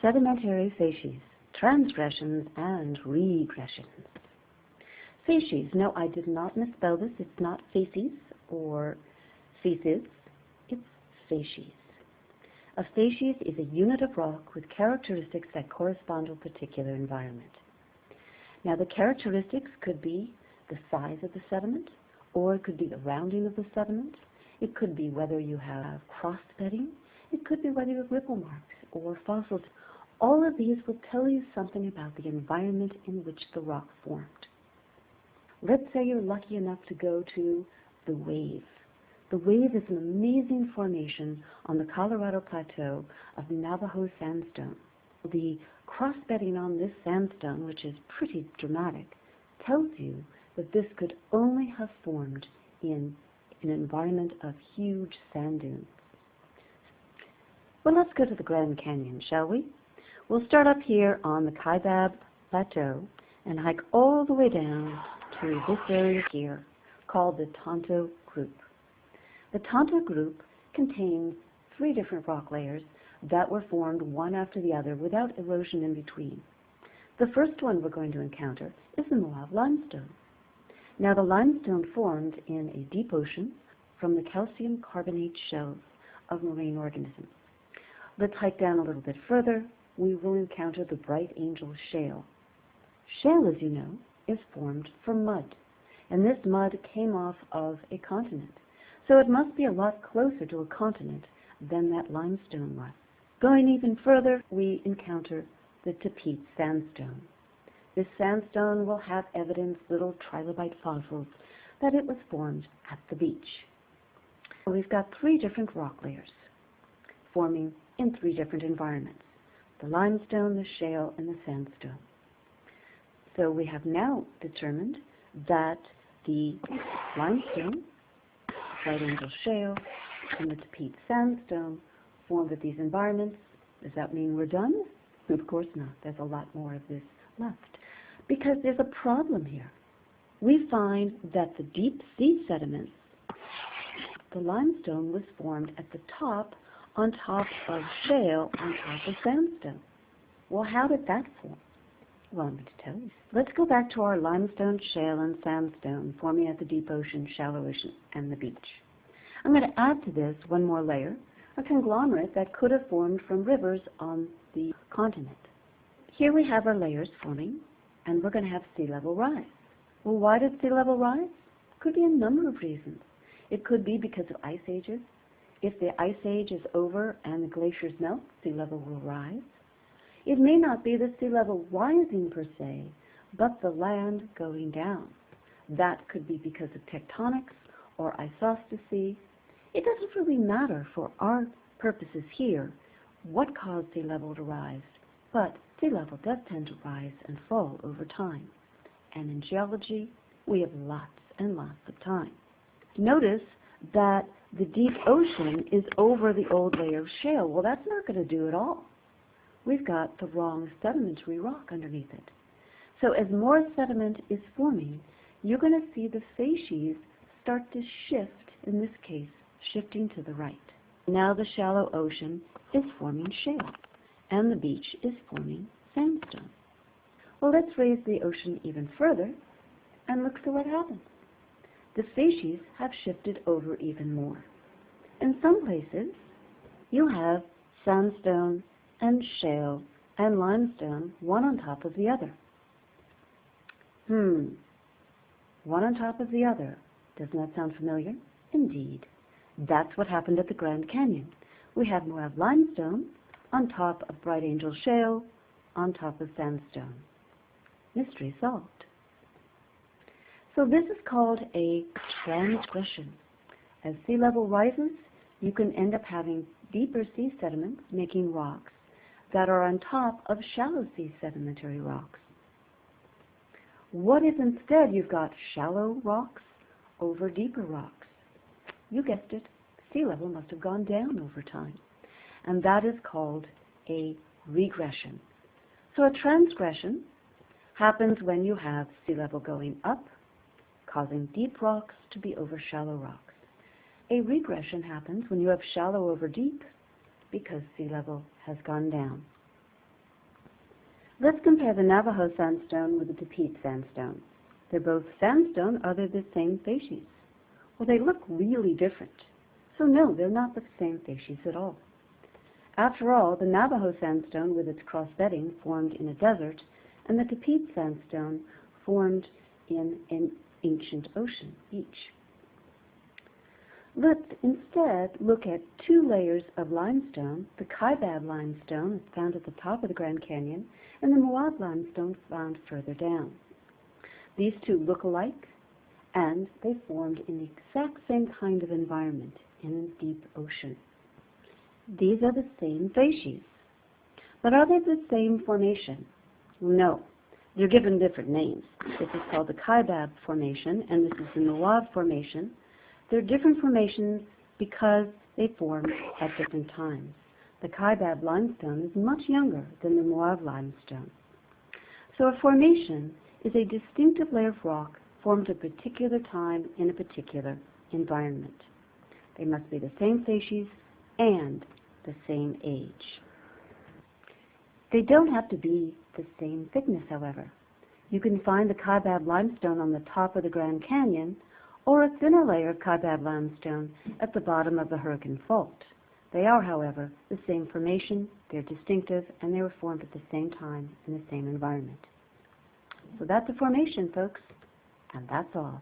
Sedimentary facies, transgressions and regressions. Facies, no, I did not misspell this. It's not facies or facies, it's facies. A facies is a unit of rock with characteristics that correspond to a particular environment. Now the characteristics could be the size of the sediment, or it could be the rounding of the sediment. It could be whether you have cross-bedding. It could be whether you have ripple marks or fossils. All of these will tell you something about the environment in which the rock formed. Let's say you're lucky enough to go to the Wave. The Wave is an amazing formation on the Colorado Plateau of Navajo sandstone. The cross-bedding on this sandstone, which is pretty dramatic, tells you that this could only have formed in an environment of huge sand dunes. Well, let's go to the Grand Canyon, shall we? We'll start up here on the Kaibab Plateau and hike all the way down to this area here called the Tonto Group. The Tonto Group contains 3 different rock layers that were formed one after the other without erosion in between. The first one we're going to encounter is the Moab limestone. Now the limestone formed in a deep ocean from the calcium carbonate shells of marine organisms. Let's hike down a little bit further. We will encounter the Bright Angel Shale. Shale, as you know, is formed from mud, and this mud came off of a continent. So it must be a lot closer to a continent than that limestone was. Going even further, we encounter the Tapete sandstone. This sandstone will have evidence, little trilobite fossils, that it was formed at the beach. We've got 3 different rock layers forming in 3 different environments: the limestone, the shale, and the sandstone. So we have now determined that the limestone, Bright Angel Shale, and the Tapete sandstone formed at these environments. Does that mean we're done? Of course not. There's a lot more of this left, because there's a problem here. We find that the deep sea sediments, the limestone was formed at the top, on top of shale, on top of sandstone. Well, how did that form? Well, I'm going to tell you. Let's go back to our limestone, shale, and sandstone forming at the deep ocean, shallow ocean, and the beach. I'm going to add to this one more layer, a conglomerate that could have formed from rivers on the continent. Here we have our layers forming, and we're going to have sea level rise. Well, why did sea level rise? Could be a number of reasons. It could be because of ice ages. If the ice age is over and the glaciers melt, sea level will rise. It may not be the sea level rising per se, but the land going down. That could be because of tectonics or isostasy. It doesn't really matter for our purposes here what caused sea level to rise, but sea level does tend to rise and fall over time. And in geology, we have lots and lots of time. Notice that the deep ocean is over the old layer of shale. Well, that's not going to do at all. We've got the wrong sedimentary rock underneath it. So as more sediment is forming, you're going to see the facies start to shift, in this case, shifting to the right. Now the shallow ocean is forming shale, and the beach is forming sandstone. Well, let's raise the ocean even further and look see what happens. The facies have shifted over even more. In some places, you have sandstone and shale and limestone, one on top of the other. One on top of the other. Doesn't that sound familiar? Indeed. That's what happened at the Grand Canyon. We have Moab limestone on top of Bright Angel Shale on top of sandstone. Mystery solved. So this is called a transgression. As sea level rises, you can end up having deeper sea sediments making rocks that are on top of shallow sea sedimentary rocks. What if instead you've got shallow rocks over deeper rocks? You guessed it, sea level must have gone down over time. And that is called a regression. So a transgression happens when you have sea level going up, causing deep rocks to be over shallow rocks. A regression happens when you have shallow over deep because sea level has gone down. Let's compare the Navajo sandstone with the Tepete sandstone. They're both sandstone, are they the same facies? Well, they look really different. So no, they're not the same facies at all. After all, the Navajo sandstone with its cross-bedding formed in a desert, and the Tepete sandstone formed in an ancient ocean each. Let's instead look at two layers of limestone, the Kaibab limestone found at the top of the Grand Canyon, and the Moab limestone found further down. These two look alike, and they formed in the exact same kind of environment in a deep ocean. These are the same facies. But are they the same formation? No. They're given different names. This is called the Kaibab Formation, and this is the Moab Formation. They're different formations because they formed at different times. The Kaibab limestone is much younger than the Moab limestone. So a formation is a distinctive layer of rock formed at a particular time in a particular environment. They must be the same facies and the same age. They don't have to be the same thickness, however. You can find the Kaibab limestone on the top of the Grand Canyon, or a thinner layer of Kaibab limestone at the bottom of the Hurricane Fault. They are, however, the same formation, they're distinctive, and they were formed at the same time in the same environment. So that's a formation, folks, and that's all.